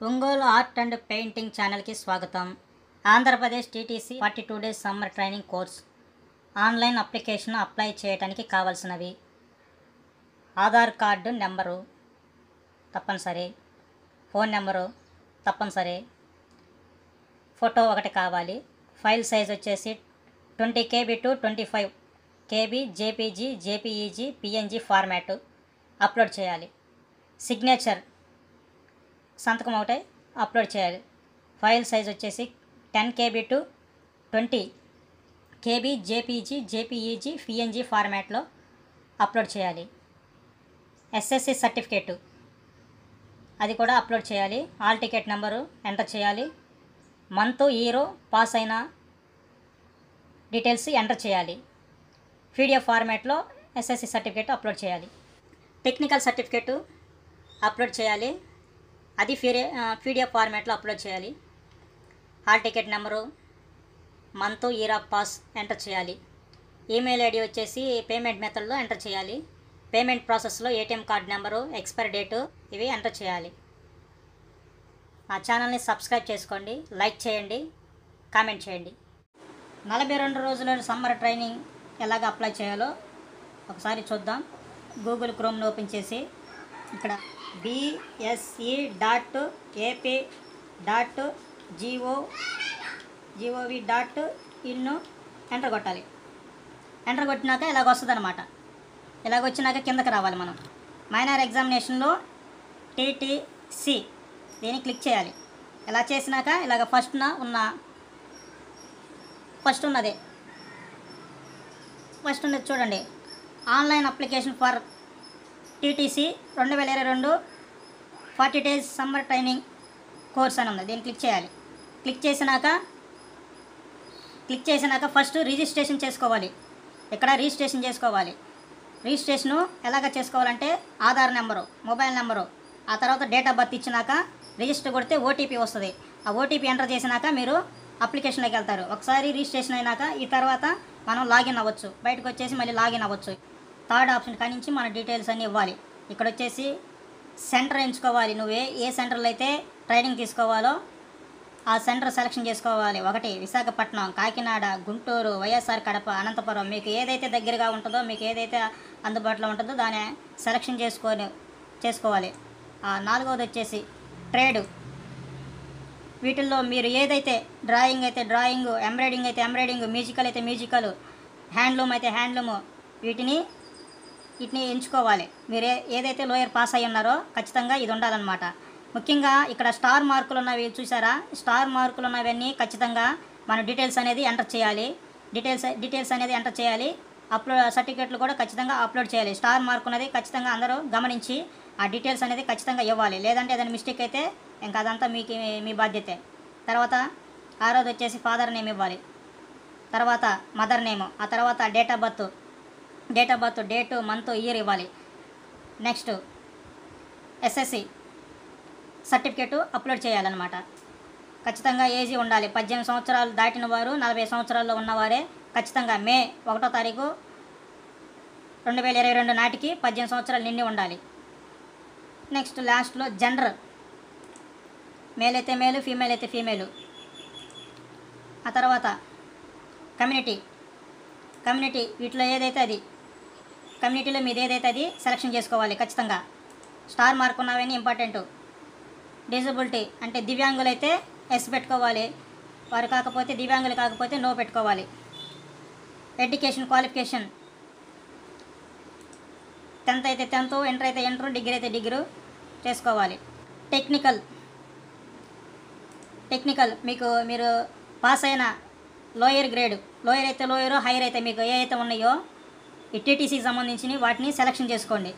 Ongole art and painting ఛానల్కి స్వాగతం. Andhra Pradesh TTC 42 days summer training course online application apply చేయడానికి కావాల్సినవి: ఆధార్ కార్డు నెంబరు తప్పనిసరి, ఫోన్ నెంబరు తప్పనిసరి, ఫోటో ఒకటి కావాలి, ఫైల్ సైజ్ వచ్చేసి 20 KB to 25 KB JPG, JPEG, PNG format upload చేయాలి. సిగ్నేచర్ సంతకం ఒకటే అప్లోడ్ చేయాలి. ఫైల్ సైజ్ వచ్చేసి 10 KB to 20 KB JPG, JPEG, PNG ఫార్మాట్లో అప్లోడ్ చేయాలి. ఎస్ఎస్సి సర్టిఫికేటు అది కూడా అప్లోడ్ చేయాలి. హాల్ టికెట్ నెంబరు ఎంటర్ చేయాలి. మంత్, ఇయర్, పాస్ అయిన డీటెయిల్స్ ఎంటర్ చేయాలి. పీడిఎఫ్ ఫార్మాట్లో ఎస్ఎస్సి సర్టిఫికేట్ అప్లోడ్ చేయాలి. టెక్నికల్ సర్టిఫికేటు అప్లోడ్ చేయాలి. అది పీడిఎఫ్ ఫార్మాట్లో అప్లోడ్ చేయాలి. Hall ticket number, month, year of pass enter చేయాలి. ఈమెయిల్ ఐడి వచ్చేసి పేమెంట్ మెథడ్లో ఎంటర్ చేయాలి. పేమెంట్ ప్రాసెస్లో ATM card number, expiry date ఇవి ఎంటర్ చేయాలి. నా ఛానల్ని సబ్స్క్రైబ్ చేసుకోండి, లైక్ చేయండి, కామెంట్ చేయండి. 42 రోజుల సమ్మర్ ట్రైనింగ్ ఎలాగ అప్లై చేయాలో ఒకసారి చూద్దాం. గూగుల్ క్రోమ్ని ఓపెన్ చేసి ఇక్కడ bse.ap.gov.in ఎంటర్ కొట్టాలి. ఎంటర్ కొట్టినాక ఇలాగ వస్తుంది అనమాట. ఇలాగ వచ్చినాక కిందకి రావాలి. మనం మైనర్ ఎగ్జామినేషన్లో టీటీసీ దీన్ని క్లిక్ చేయాలి. ఇలా చేసినాక ఇలాగ ఫస్ట్ ఉన్నది చూడండి. Online application for TTC 2022 40 days summer training course అని ఉంది. దీన్ని క్లిక్ చేయాలి. క్లిక్ చేసినాక ఫస్ట్ రిజిస్ట్రేషన్ చేసుకోవాలి. ఇక్కడ రిజిస్ట్రేషన్ చేసుకోవాలి. రిజిస్ట్రేషను ఎలాగ చేసుకోవాలంటే ఆధార్ నెంబరు, మొబైల్ నెంబరు, ఆ తర్వాత డేట్ ఆఫ్ బర్త్ ఇచ్చినాక రిజిస్టర్ కొడితే ఓటీపీ వస్తుంది. ఆ ఓటీపీ ఎంటర్ చేసినాక మీరు అప్లికేషన్లోకి వెళ్తారు. ఒకసారి రిజిస్ట్రేషన్ అయినాక ఈ తర్వాత మనం లాగిన్ అవ్వచ్చు. బయటకు వచ్చేసి మళ్ళీ లాగిన్ అవ్వచ్చు. థర్డ్ ఆప్షన్ కానించి మన డీటెయిల్స్ అన్నీ ఇవ్వాలి. ఇక్కడ వచ్చేసి సెంటర్ ఎంచుకోవాలి. నువ్వు ఏ సెంటర్లో అయితే ట్రైనింగ్ తీసుకోవాలో ఆ సెంటర్ సెలెక్షన్ చేసుకోవాలి. 1 విశాఖపట్నం, కాకినాడ, గుంటూరు, వైఎస్ఆర్ కడప, అనంతపురం. మీకు ఏదైతే దగ్గరగా ఉంటుందో, మీకు ఏదైతే అందుబాటులో ఉంటుందో దాన్ని సెలెక్షన్ చేసుకోవాలి. 4వది వచ్చేసి ట్రేడు. వీటిల్లో మీరు ఏదైతే డ్రాయింగ్ అయితే డ్రాయింగ్, ఎంబ్రాయిడింగ్ అయితే ఎంబ్రాయిడింగ్, మ్యూజికల్ అయితే మ్యూజికల్, హ్యాండ్లూమ్ అయితే హ్యాండ్లూమ్, వీటిని ఎంచుకోవాలి. మీరు ఏదైతే లోయర్ పాస్ అయ్యి ఉన్నారో ఖచ్చితంగా ఇది ఉండాలన్నమాట. ముఖ్యంగా ఇక్కడ స్టార్ మార్కులు ఉన్నవి చూసారా? స్టార్ మార్కులు ఉన్నవన్నీ ఖచ్చితంగా మన డీటెయిల్స్ అనేది ఎంటర్ చేయాలి. డీటెయిల్స్ అనేది ఎంటర్ చేయాలి. సర్టిఫికేట్లు కూడా ఖచ్చితంగా అప్లోడ్ చేయాలి. స్టార్ మార్క్ ఉన్నది ఖచ్చితంగా అందరూ గమనించి ఆ డీటెయిల్స్ అనేది ఖచ్చితంగా ఇవ్వాలి. లేదంటే ఏదైనా మిస్టేక్ అయితే ఇంకా అదంతా మీ బాధ్యతే. తర్వాత 6వది వచ్చేసి ఫాదర్ నేమ్ ఇవ్వాలి. తర్వాత మదర్ నేమ్, ఆ తర్వాత date of birth, date, month, year ఇవ్వాలి. నెక్స్ట్ ఎస్ఎస్సి సర్టిఫికేటు అప్లోడ్ చేయాలన్నమాట. ఖచ్చితంగా ఏజీ ఉండాలి. 18 సంవత్సరాలు దాటిన వారు, 40 సంవత్సరాల్లో ఉన్నవారే ఖచ్చితంగా మే 1వ తారీఖు 2022 నాటికి 18 సంవత్సరాలు నిండి ఉండాలి. నెక్స్ట్ లాస్ట్లో జెండర్, మేల్ అయితే మేలు, ఫీమేల్ అయితే ఫీమేలు. ఆ తర్వాత కమ్యూనిటీ వీటిలో ఏదైతే అది కమ్యూనిటీలో మీది ఏదైతే అది సెలెక్షన్ చేసుకోవాలి. ఖచ్చితంగా స్టార్ మార్క్ ఉన్నవన్నీ ఇంపార్టెంట్. డిజబిలిటీ అంటే దివ్యాంగులు అయితే ఎస్ పెట్టుకోవాలి. వారు కాకపోతే, దివ్యాంగులు కాకపోతే నో పెట్టుకోవాలి. ఎడ్యుకేషన్ క్వాలిఫికేషన్ 10th అయితే 10th, ఇంటర్ అయితే ఇంటర్, డిగ్రీ అయితే డిగ్రీ చేసుకోవాలి. టెక్నికల్ మీరు పాస్ అయిన లోయర్ గ్రేడ్, లోయర్ అయితే లోయర్, హైయర్ అయితే మీకు ఏ అయితే ఉన్నాయో ఈ టీటీసీకి సంబంధించినవి వాటిని సెలెక్షన్ చేసుకోండి.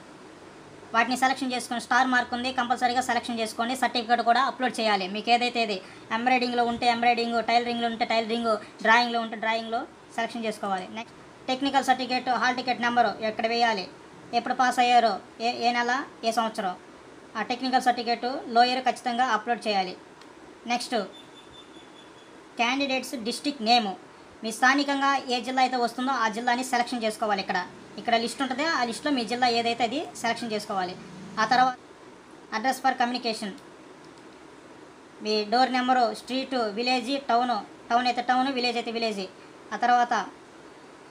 స్టార్ మార్క్ ఉంది కంపల్సరీగా సెలెక్షన్ చేసుకోండి. సర్టిఫికేట్ కూడా అప్లోడ్ చేయాలి. మీకు ఏదైతే ఇది ఎంబ్రాయిడింగ్లో ఉంటే ఎంబ్రాయిడింగ్, టైలరింగ్లో ఉంటే టైలరింగ్, డ్రాయింగ్లో ఉంటే డ్రాయింగ్లో సెలెక్షన్ చేసుకోవాలి. Next technical certificate, hall ticket number ఎక్కడ వేయాలి, ఎప్పుడు పాస్ అయ్యారో, ఏ నెల, ఏ సంవత్సరం, ఆ టెక్నికల్ సర్టిఫికేట్ లోయర్ ఖచ్చితంగా అప్లోడ్ చేయాలి. నెక్స్ట్ క్యాండిడేట్స్ డిస్ట్రిక్ట్ నేము, మీ స్థానికంగా ఏ జిల్లా అయితే వస్తుందో ఆ జిల్లాని సెలెక్షన్ చేసుకోవాలి. ఇక్కడ లిస్ట్ ఉంటుంది. ఆ లిస్ట్లో మీ జిల్లా ఏదైతే అది సెలెక్షన్ చేసుకోవాలి. ఆ తర్వాత address for communication me door number, street, village, town అయితే టౌన్, విలేజ్ అయితే విలేజ్. ఆ తర్వాత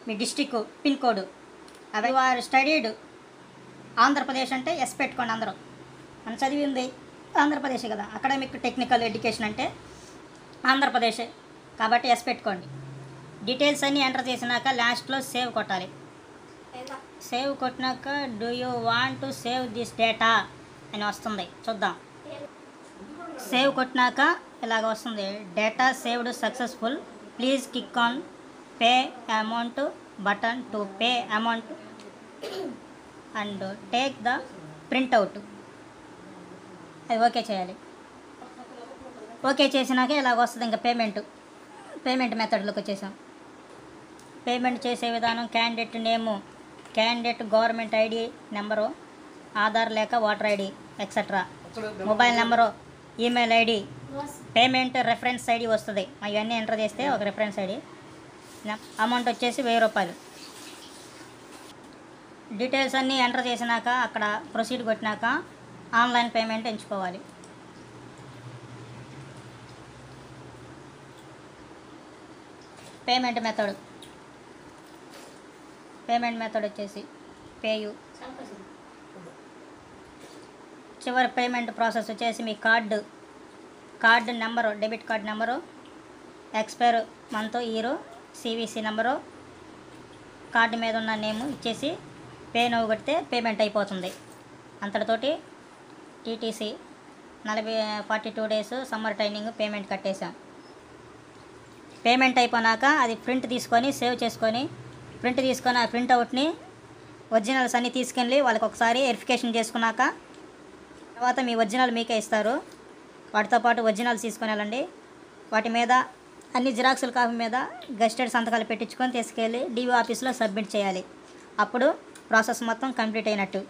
మీ డిస్టిక్ పిన్ కోడ్. అవి ఆర్ స్టడీడ్ ఆంధ్రప్రదేశ్ అంటే ఎస్ పెట్టుకోండి అందరూ. మనం చదివింది ఆంధ్రప్రదేశ్ కదా. అకాడమిక్ టెక్నికల్ ఎడ్యుకేషన్ అంటే ఆంధ్రప్రదేశ్ కాబట్టి ఎస్ పెట్టుకోండి. డీటెయిల్స్ అన్నీ ఎంటర్ చేసినాక లాస్ట్లో సేవ్ కొట్టాలి. సేవ్ కొట్టినాక do you want to save this data అని వస్తుంది, చూద్దాం. సేవ్ కొట్టినాక ఇలాగ వస్తుంది, data saved successful, please click on pay amount button to pay amount and take the printout. అది ఓకే చేయాలి. ఓకే చేసినాక ఇలాగ వస్తుంది ఇంకా పేమెంట్ మెథడ్లోకి వచ్చేసాం. పేమెంట్ చేసే విధానం candidate name, candidate government ID number, Aadhaar లేక voter ID etcetera, mobile number, email ID, payment reference ID వస్తుంది. ఇవన్నీ ఎంటర్ చేస్తే ఒక రెఫరెన్స్ ఐడి. అమౌంట్ వచ్చేసి 1000 రూపాయలు. డీటెయిల్స్ అన్నీ ఎంటర్ చేసినాక అక్కడ ప్రొసీడ్ కొట్టినాక ఆన్లైన్ పేమెంట్ ఎంచుకోవాలి. పేమెంట్ మెథడ్ వచ్చేసి పేయూ. చివరి పేమెంట్ ప్రాసెస్ వచ్చేసి మీ card number, debit card number, expire month, year, CVC number, card మీద ఉన్న నేము ఇచ్చేసి పే నవ్వు కొడితే పేమెంట్ అయిపోతుంది. అంతటితోటి TTC 42 days summer training payment కట్టేశాం. పేమెంట్ అయిపోయినాక అది ప్రింట్ తీసుకొని సేవ్ చేసుకొని ఆ ప్రింట్అవుట్ని ఒరిజినల్స్ అన్నీ తీసుకెళ్ళి వాళ్ళకి ఒకసారి వెరిఫికేషన్ చేసుకున్నాక తర్వాత మీ ఒరిజినల్ మీకే ఇస్తారు. వాటితో పాటు ఒరిజినల్స్ తీసుకొని వెళ్ళండి. వాటి మీద అన్ని జిరాక్సుల కాపీ మీద గెస్టెడ్ సంతకాలు పెట్టించుకొని తీసుకెళ్ళి డిఓ ఆఫీస్లో సబ్మిట్ చేయాలి. అప్పుడు ప్రాసెస్ మొత్తం కంప్లీట్ అయినట్టు.